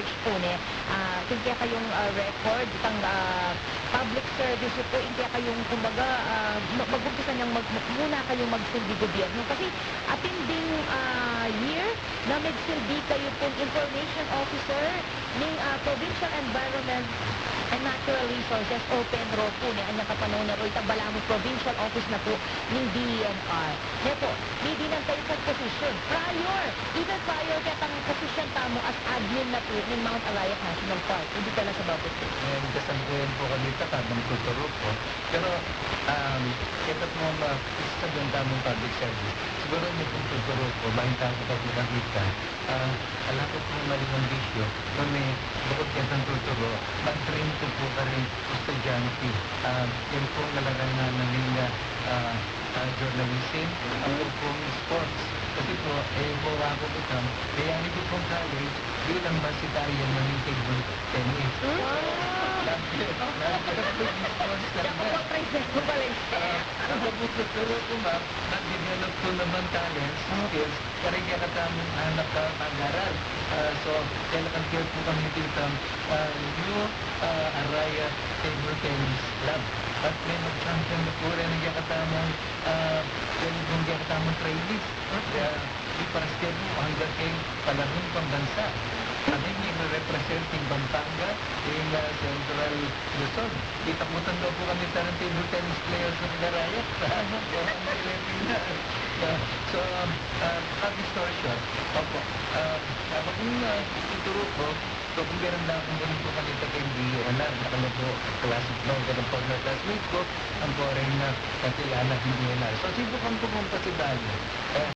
college po ne. Kaya kayong record, itang public service po, kaya kayong kumbaga mag-umpisa niyang muna kayong magsilbi gobyerno. Kasi atinding year na magsilbi kayo pong information officer ng Provincial Environment and Natural Resources o PENRO po ni anya kapanahon na ro Balamo Provincial Office na po ng DENR. Kaya po, hindi lang tayo sa position. Even prior kaya tang position tamo as admin na po ng Mount Arayat National Park. Hindi ka lang sa Babuto. Ngayon kasalukuyan po kami takabang tuturo po. Pero, kita po sa doon tamang public service. Siguro niyo pong tuturo po, bahin tayo po nakita. Alam ko po malimang bisyo, kung may bukod kitang tuturo, mag-train ko po ka rin estudyante. Yan po nalarangan namin journalism, ako pong sports. Kasi po, buwa ko ito, kaya hindi po college, bilang basitarian ng table tennis. Ako po tuturo ko ma'am, nag-develop ko naman talents, skills, kaya katamang anak ka pag-aral. So, kailangan po kami dito, New Araya Table Tennis Club. At may mag-champion na po rin ang katamang trainees. Kaya, di para step po hanggang kay Palahong Pambansa. Kami may representing Pampanga in Central Luzon. Itakutan daw po kami ng table tennis players sa Pilaraya. So, cut the story short. Opo. Kung tuturo ko, so kung meron na akong ganun po kanita kay DNR, nakala po classic no, ganun po na classmate ko, ang po rin na kakilala ng DNR. So, sibukan ko kung pasibali.